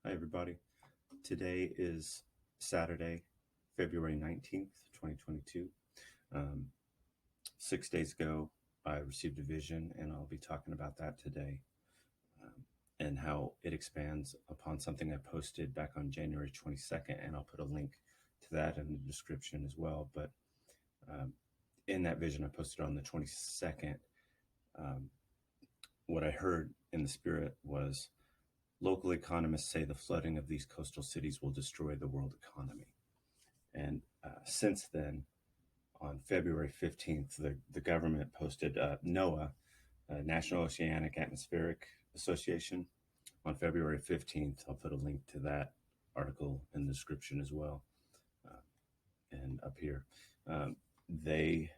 Hi, everybody. Today is Saturday, February 19th, 2022. Um, 6 days ago, I received a vision, and I'll be talking about that today and how it expands upon something I posted back on January 22nd. And I'll put a link to that in the description as well. But um, in that vision I posted on the 22nd, um, what I heard in the spirit was local economists say the flooding of these coastal cities will destroy the world economy. And since then, on February 15th, the government posted NOAA, National Oceanic Atmospheric Association, on February 15th. I'll put a link to that article in the description as well, uh, and up here. They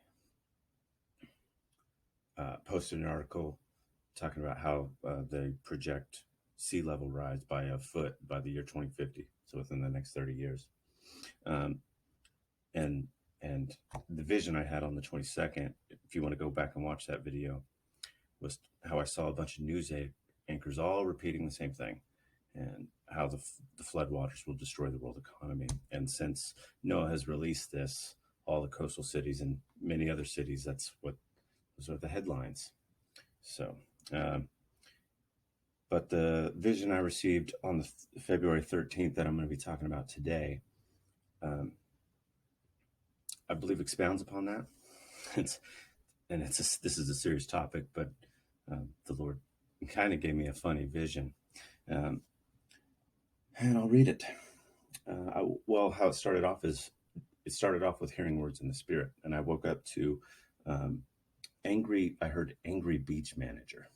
posted an article talking about how they project sea level rise by a foot by the year 2050, so within the next 30 years. Um, and and the vision I had on the 22nd, if you want to go back and watch that video, was how I saw a bunch of news anchors all repeating the same thing, and how the floodwaters will destroy the world economy. And since NOAA has released this, all the coastal cities and many other cities, those are the headlines. So, but the vision I received on the February 13th that I'm going to be talking about today, I believe expounds upon that. This is a serious topic, but the Lord kind of gave me a funny vision, and I'll read it. How it started off is it started off with hearing words in the spirit, and I woke up to I heard angry beach manager.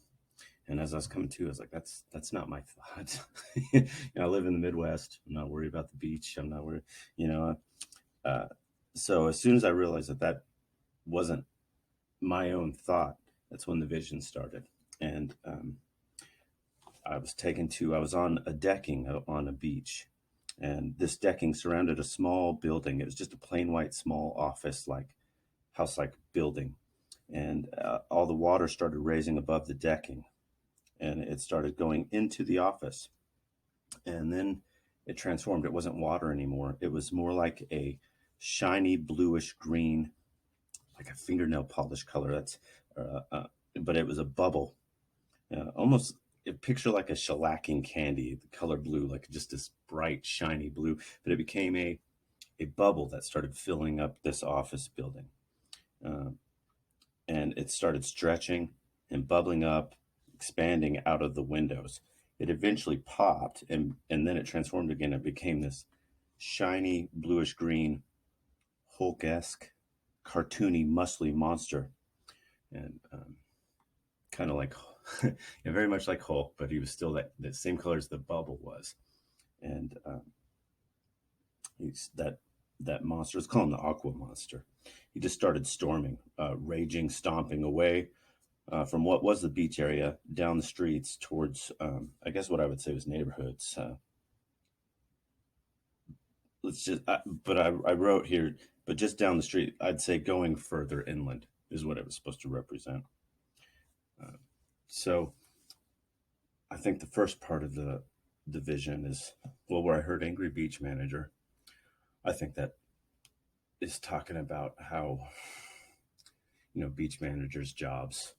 And as I was coming to, I was like, that's not my thought. I live in the Midwest. I'm not worried about the beach. I'm not worried, you know. So as soon as I realized that wasn't my own thought, that's when the vision started. And I was on a decking on a beach. And this decking surrounded a small building. It was just a plain white, small house like building. And all the water started raising above the decking. And it started going into the office. And then it transformed. It wasn't water anymore. It was more like a shiny bluish green, like a fingernail polish color. But it was a bubble, almost a picture like a shellacking candy, the color blue, like just this bright, shiny blue. But it became a bubble that started filling up this office building. And it started stretching and bubbling up, expanding out of the windows. It eventually popped, and then it transformed again. It became this shiny bluish green, Hulk-esque, cartoony, muscly monster, and kind of like, very much like Hulk, but he was still the same color as the bubble was. And that monster, let's call him the Aqua Monster. He just started storming, raging, stomping away from what was the beach area down the streets towards, I guess what I would say was neighborhoods. I wrote here, but just down the street, I'd say going further inland is what it was supposed to represent. So I think the first part of the vision is, where I heard Angry Beach Manager. I think that is talking about how, beach managers' jobs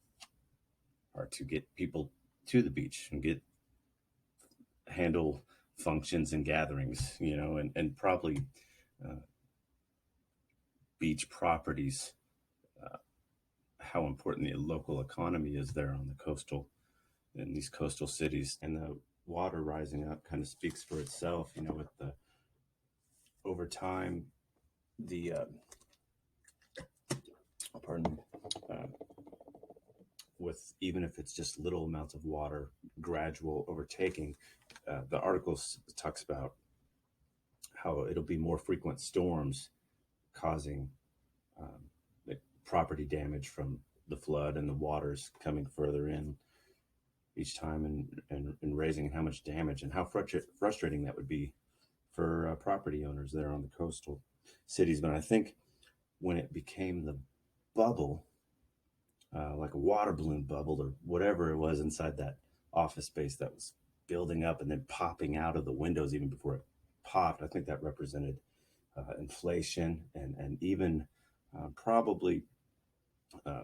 are to get people to the beach and handle functions and gatherings, and probably beach properties, how important the local economy is there in these coastal cities. And the water rising up kind of speaks for itself, with over time, the pardon me, with, even if it's just little amounts of water, gradual overtaking. The article talks about how it'll be more frequent storms causing property damage from the flood and the waters coming further in each time, and raising, and how much damage and how frustrating that would be for property owners there on the coastal cities. But I think when it became the bubble, like a water balloon bubble or whatever it was inside that office space that was building up and then popping out of the windows even before it popped. I think that represented inflation and even probably uh,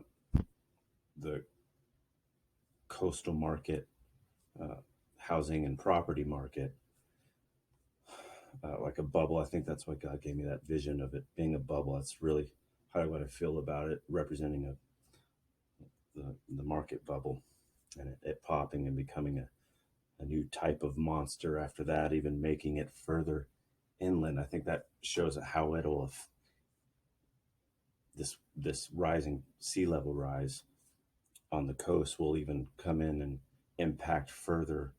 the coastal market, uh, housing and property market, like a bubble. I think that's why God gave me that vision of it being a bubble. That's really how what I feel about it, representing the market bubble, and it popping and becoming a new type of monster after that, even making it further inland. I think that shows how it'll this rising sea level rise on the coast will even come in and impact further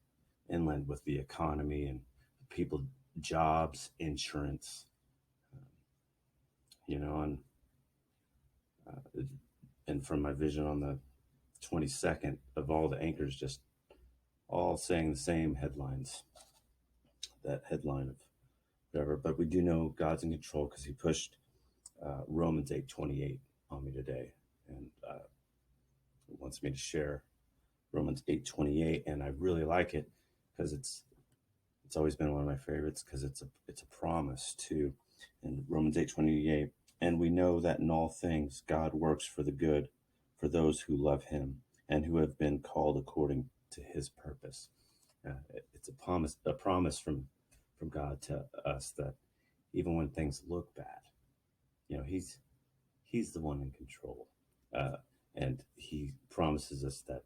inland with the economy and people, jobs, insurance, you know, and from my vision on the 22nd of all the anchors just all saying the same headlines, that headline of whatever. But we do know God's in control because he pushed Romans 8:28 on me today, and wants me to share Romans 8:28, and I really like it because it's always been one of my favorites because it's a promise too. In Romans 8:28, and we know that in all things God works for the good for those who love him and who have been called according to his purpose. It's a promise from God to us that even when things look bad, he's the one in control, uh, and he promises us that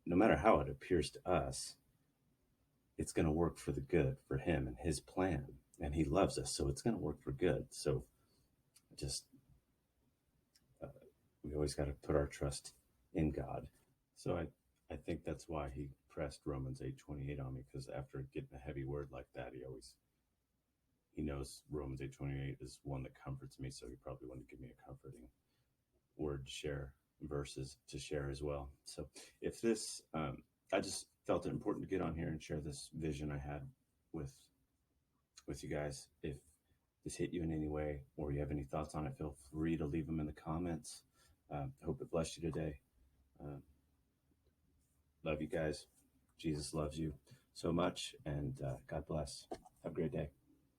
no matter how it appears to us, it's going to work for the good for him and his plan, and he loves us, so it's going to work for good. So just uh, we always got to put our trust in God. So I think that's why he pressed Romans 8:28 on me, because after getting a heavy word like that, he knows Romans 8:28 is one that comforts me, so he probably wanted to give me a comforting word to share, verses to share as well. So if this, I just felt it important to get on here and share this vision I had with you guys. If this hit you in any way or you have any thoughts on it, feel free to leave them in the comments. Hope it blessed you today. Uh, love you guys. Jesus loves you so much, and God bless. Have a great day.